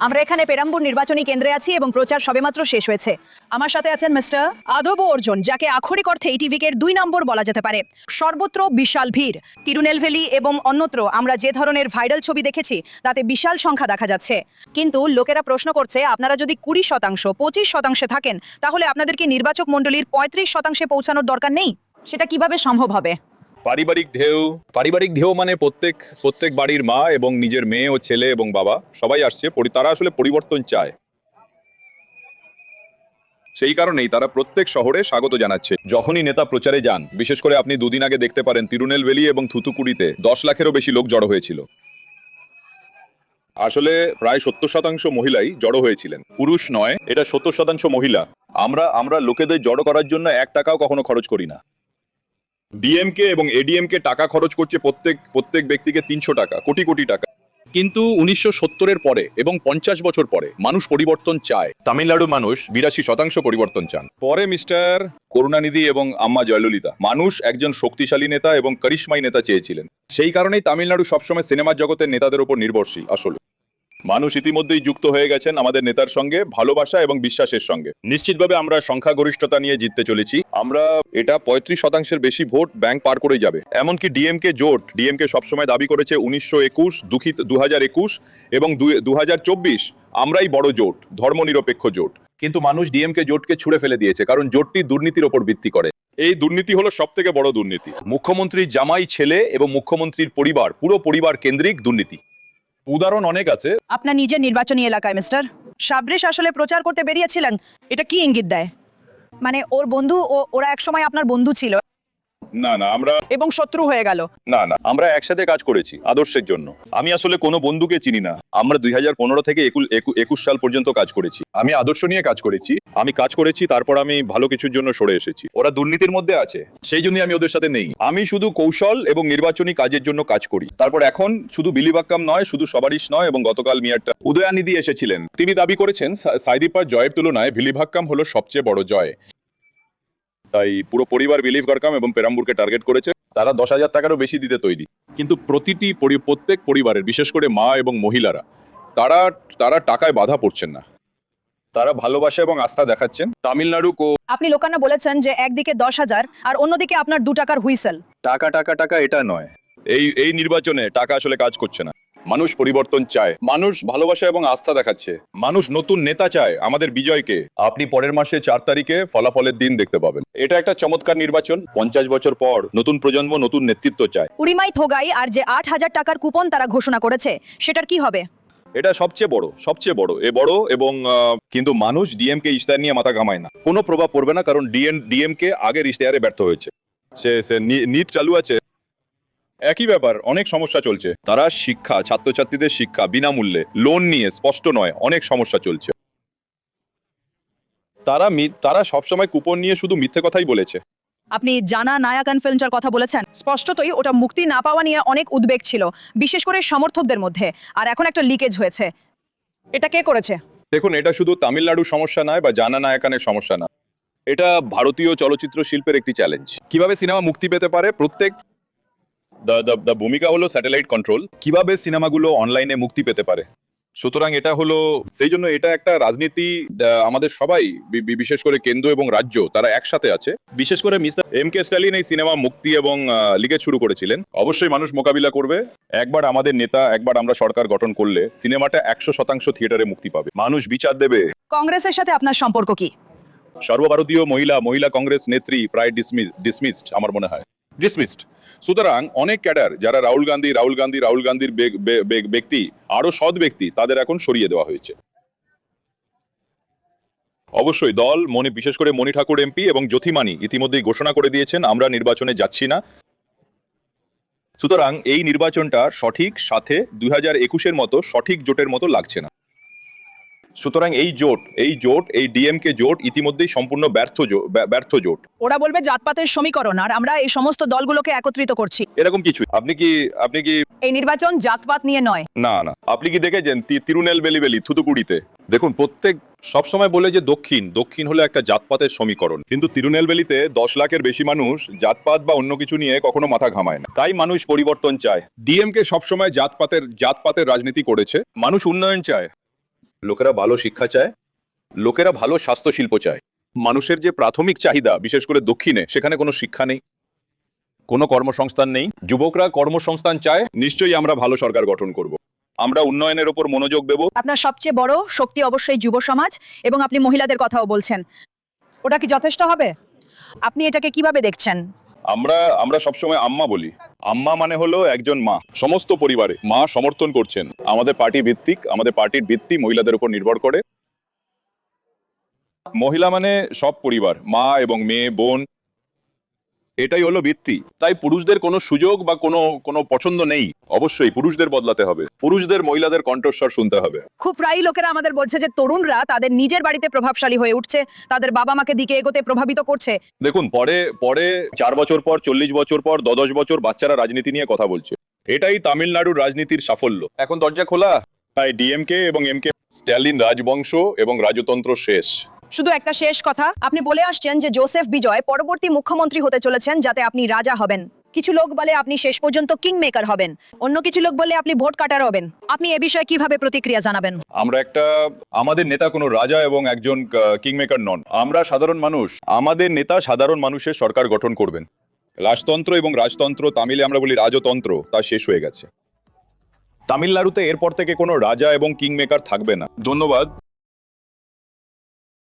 আমরা এখানে পেরাম্বুর নির্বাচনী কেন্দ্রে আছি এবং প্রচার সবেমাত্র শেষ হয়েছে। আমার সাথে আছেন মিস্টার আদব অর্জুন, যাকে আক্ষরিক অর্থে এই টিভিকে 2 নম্বর বলা যেতে পারে। সর্বত্র বিশাল ভিড়। তিরুনেলভেলি এবং অন্যত্র আমরা যে ধরনের ভাইরাল ছবি দেখেছি তাতে বিশাল সংখ্যা দেখা যাচ্ছে। কিন্তু লোকেরা প্রশ্ন করছে, আপনারা যদি 20%, 25% থাকেন, তাহলে আপনাদেরকে নির্বাচক মণ্ডলীর 35%-এ পৌঁছানোর দরকার নেই? সেটা কিভাবে সম্ভব হবে? পারিবারিক ঢেউ মানে প্রত্যেক বাড়ির মা এবং নিজের মেয়ে ও ছেলে এবং বাবা সবাই আসছে। তারা আসলে পরিবর্তন চায়, সেই কারণেই তারা প্রত্যেক শহরে স্বাগত জানাচ্ছে। যখনই নেতা প্রচারে যান, বিশেষ করে আপনি দুদিন আগে দেখতে পারেন তিরুনেলভেলি এবং থুতুকুডিতে 10 লাখেরও বেশি লোক জড়ো হয়েছিল। আসলে প্রায় 70% মহিলাই জড়ো হয়েছিলেন, পুরুষ নয়। এটা 70% মহিলা। আমরা লোকেদের জড়ো করার জন্য 1 টাকাও কখনো খরচ করি না। ডিএমকে এবং এডিএমকে টাকা খরচ করছে প্রত্যেক ব্যক্তিকে 300 টাকা, কোটি কোটি টাকা। কিন্তু 1970-এর পরে এবং 50 বছর পরে মানুষ পরিবর্তন চায়। তামিলনাড়ুর মানুষ 82% পরিবর্তন চান। পরে মিস্টার করুণানিধি এবং আম্মা জয়ললিতা মানুষ একজন শক্তিশালী নেতা এবং কারিশমাই নেতা চেয়েছিলেন। সেই কারণেই তামিলনাড়ু সবসময় সিনেমার জগতের নেতাদের উপর নির্ভরশীল। আসলে মানুষ ইতিমধ্যেই যুক্ত হয়ে গেছেন আমাদের নেতার সঙ্গে, ভালোবাসা এবং বিশ্বাসের সঙ্গে। নিশ্চিতভাবে আমরা সংখ্যাগরিষ্ঠতা নিয়ে জিততে চলেছি। আমরা এটা 35%-এর বেশি ভোট ব্যাংক পার করে যাবে। এমনকি ডিএমকে সবসময় দাবি করেছে 1921, 2021 এবং 2024 আমরাই বড় জোট, ধর্মনিরপেক্ষ জোট। কিন্তু মানুষ ডিএমকে জোটকে ছুঁড়ে ফেলে দিয়েছে, কারণ জোটটি দুর্নীতির ওপর ভিত্তি করে। এই দুর্নীতি হলো সবথেকে বড় দুর্নীতি। মুখ্যমন্ত্রীর জামাই ছেলে এবং মুখ্যমন্ত্রীর পরিবার, পুরো পরিবার কেন্দ্রিক দুর্নীতি। উদাহরণ অনেক আছে। আপনার নিজের নির্বাচনী এলাকায় মিস্টার সাবরেশ আসলে প্রচার করতে বেরিয়েছিলেন, এটা কি ইঙ্গিত দেয়? মানে ওর বন্ধু, ওরা একসময় আপনার বন্ধু ছিল না, আমরা এবং শত্রু হয়ে গেল। না, আমরা একসাথে কাজ করেছি আদর্শের জন্য। আমি আসলে কোনো বন্ধুকে চিনি না। আমরা 2015 থেকে 21 সাল পর্যন্ত কাজ করেছি। আমি আদর্শ নিয়ে কাজ করেছি, তারপর আমি ভালো কিছুর জন্য সরে এসেছি। ওরা দুর্নীতির মধ্যে আছে, সেই জন্যই আমি ওদের সাথে নেই। আমি শুধু কৌশল এবং নির্বাচনী কাজের জন্য কাজ করি। তারপর এখন শুধু বিলিবাক্কাম নয়, শুধু সবারিশ নয়, এবং গতকাল মিয়ারটা উদয়ানিধি এসেছিলেন। তিনি দাবি করেছেন সাইদিপার জয়ের তুলনায় ভিলিভাক্কাম হলো সবচেয়ে বড় জয়। তাই পুরো পরিবার বিলিভাক্কাম এবং পেরাম্বুরকে টার্গেট করেছে। তারা 10,000 টাকারও বেশি দিতে তৈরি। কিন্তু প্রত্যেক পরিবারের, বিশেষ করে মা এবং মহিলারা, তারা টাকায় বাধা পড়ছেন না। তারা ভালোবাসা এবং আস্থা দেখাচ্ছেন। তামিলনাড়ু আপনি লোকান্না বলেছেন যে একদিকে 10,000 আর অন্যদিকে আপনার 2 টাকার হুইসেল। টাকা এটা নয়। এই নির্বাচনে টাকা আসলে কাজ করছে না। মানুষ পরিবর্তন চায়, মানুষ ভালোবাসা এবং আস্থা দেখাচ্ছে। মানুষ নতুন নেতা চায়, আমাদের বিজয়কে। আপনি পরের মাসে 4 তারিখে ফলাফলের দিন দেখতে পাবেন। এটা একটা চমৎকার নির্বাচন। 50 বছর পর নতুন প্রজন্ম নতুন নেতৃত্ব চায়। উরিমাই থোগাই আর যে 8,000 টাকার কুপন তারা ঘোষণা করেছে, সেটার কি হবে? এটা সবচেয়ে বড় এবং কিন্তু মানুষ ডিএমকে ইশতেহার নিয়ে মাথা ঘামায় না। কোনো প্রভাব পড়বে না, কারণ ডিএমকে আগের ইশতেহারে ব্যর্থ হয়েছে। সে নিট চালু আছে, একই ব্যাপার। অনেক সমস্যা চলছে। তারা ছাত্রছাত্রীদের শিক্ষা বিনামূল্যে লোন নিয়ে স্পষ্ট নয়, অনেক সমস্যা চলছে। তারা সবসময় কুপন নিয়ে শুধু মিথ্যে কথাই বলেছে। আপনি জানা নায়াকান ফিল্মটার কথা বলেছেন। স্পষ্টতই ওটা মুক্তি না পাওয়া নিয়ে অনেক উদ্বেগ ছিল, বিশেষ করে সমর্থকদের মধ্যে। আর এখন একটা লিকেজ হয়েছে। এটা কে করেছে? দেখুন, এটা শুধু তামিলনাড়ুর সমস্যা নয় বা জানা নায়াকানের সমস্যা না। এটা ভারতীয় চলচ্চিত্র শিল্পের একটি চ্যালেঞ্জ। কিভাবে সিনেমা মুক্তি পেতে পারে, ভূমিকা হলো স্যাটেলাইট কন্ট্রোল। কিভাবে সিনেমাগুলো অনলাইনে মুক্তি পেতে পারে। সুতরাং এটা হলো, সেই জন্য এটা একটা রাজনীতি। আমাদের সবাই, বিশেষ করে কেন্দ্র এবং রাজ্য, তারা একসাথে আছে। বিশেষ করে মিস্টার এম.কে. স্ট্যালিন এই সিনেমা মুক্তি এবং লিগেজ শুরু করেছিলেন। অবশ্যই মানুষ মোকাবিলা করবে। একবার আমাদের নেতা, একবার আমরা সরকার গঠন করলে সিনেমাটা 100% থিয়েটারে মুক্তি পাবে। মানুষ বিচার দেবে। কংগ্রেসের সাথে আপনার সম্পর্ক কি? সর্বভারতীয় মহিলা কংগ্রেস নেত্রী প্রায় ডিসমিসড, আমার মনে হয় ডিসমিসড। সুতরাং অনেক ক্যাডার, যারা রাহুল গান্ধীর ব্যক্তি, আরো সৎ ব্যক্তি, তাদের এখন সরিয়ে দেওয়া হয়েছে। অবশ্যই দল, বিশেষ করে মণি ঠাকুর এমপি এবং জ্যোতিমানি ইতিমধ্যেই ঘোষণা করে দিয়েছেন আমরা নির্বাচনে যাচ্ছি না। সুতরাং এই নির্বাচনটা সঠিক, সাথে 2021-এর মতো সঠিক জোটের মতো লাগছে না। সুতরাং এই ডিএমকে জোট ইতিমধ্যেই সম্পূর্ণ ব্যর্থ জোট। ওরা বলবে জাতপাতের সমীকরণ, আর আমরা এই সমস্ত দলগুলোকে একত্রিত করছি। এরকম কিছু আপনি কি এই নির্বাচন জাতপাত নিয়ে নয়। না, আপনি কি দেখেছেন তিরুনেলভেলি থুতুকুডিতে? দেখুন, সবসময় বলে যে দক্ষিণ হলো একটা জাতপাতের সমীকরণ, কিন্তু তিরুনেলভেলিতে 10 লাখের বেশি মানুষ জাতপাত বা অন্য কিছু নিয়ে কখনো মাথা ঘামায় না। তাই মানুষ পরিবর্তন চায়। ডিএমকে সবসময় জাতপাতের রাজনীতি করেছে। মানুষ উন্নয়ন চায়। লোকেরা ভালো শিক্ষা চায়, লোকেরা ভালো স্বাস্থ্য শিল্প চায়। মানুষের যে প্রাথমিক চাহিদা, বিশেষ করে দক্ষিণে, সেখানে কোনো শিক্ষা নেই, কোনো কর্মসংস্থান নেই। যুবকরা কর্মসংস্থান চায়, নিশ্চয়ই আমরা ভালো সরকার গঠন করব। আমরা উন্নয়নের ওপর মনোযোগ দেব। আপনার সবচেয়ে বড় শক্তি অবশ্যই যুব সমাজ, এবং আপনি মহিলাদের কথাও বলছেন। ওটা কি যথেষ্ট হবে? আপনি এটাকে কিভাবে দেখছেন? আমরা সবসময় আম্মা বলি। আম্মা মানে হলো একজন মা, সমস্ত পরিবারে মা সমর্থন করছেন। আমাদের পার্টি ভিত্তিক, আমাদের পার্টির ভিত্তি মহিলাদের উপর নির্ভর করে। মহিলা মানে সব পরিবার, মা এবং মেয়ে, বোন, এটাই হলো ভিত্তি। তাই পুরুষদের কোনো সুযোগ বা কোনো পছন্দ নেই। অবশ্যই পুরুষদের বদলাতে হবে, পুরুষদের মহিলাদের কণ্ঠস্বর শুনতে হবে। খুব প্রায়ই লোকেরা আমাদের বলছে যে তরুণরা তাদের নিজের বাড়িতে প্রভাবশালী হয়ে উঠছে, তাদের বাবা মাকে দিকে এগোতে প্রভাবিত করছে। দেখুন, পরে পরে 4 বছর পর, 40 বছর পর, 10 বছর বাচ্চারা রাজনীতি নিয়ে কথা বলছে। এটাই তামিলনাড়ুর রাজনীতির সাফল্য। এখন দরজা খোলা। তাই ডিএমকে এবং এমকে, স্ট্যালিন রাজবংশ এবং রাজতন্ত্র শেষ। শুধু একটা শেষ কথা, আপনি বলে আসছেন যে জোসেফ বিজয় পরবর্তী মুখ্যমন্ত্রী হতে চলেছেন, যাতে আপনি রাজা হবেন। কিছু লোক বলে আপনি শেষ পর্যন্ত কিং মেকার হবেন, অন্য কিছু লোক বলে আপনি ভোট কাটার হবেন। আপনি এ বিষয়ে কিভাবে প্রতিক্রিয়া জানাবেন? আমাদের নেতা কোনো রাজা এবং একজন কিংমেকার নন। আমরা সাধারণ মানুষ। আমাদের নেতা সাধারণ মানুষের সরকার গঠন করবেন। রাজতন্ত্র এবং রাজতন্ত্র, তামিলে আমরা বলি রাজতন্ত্র, তা শেষ হয়ে গেছে। তামিলনাড়ুতে এরপর থেকে কোনো রাজা এবং কিংমেকার থাকবে না। ধন্যবাদ।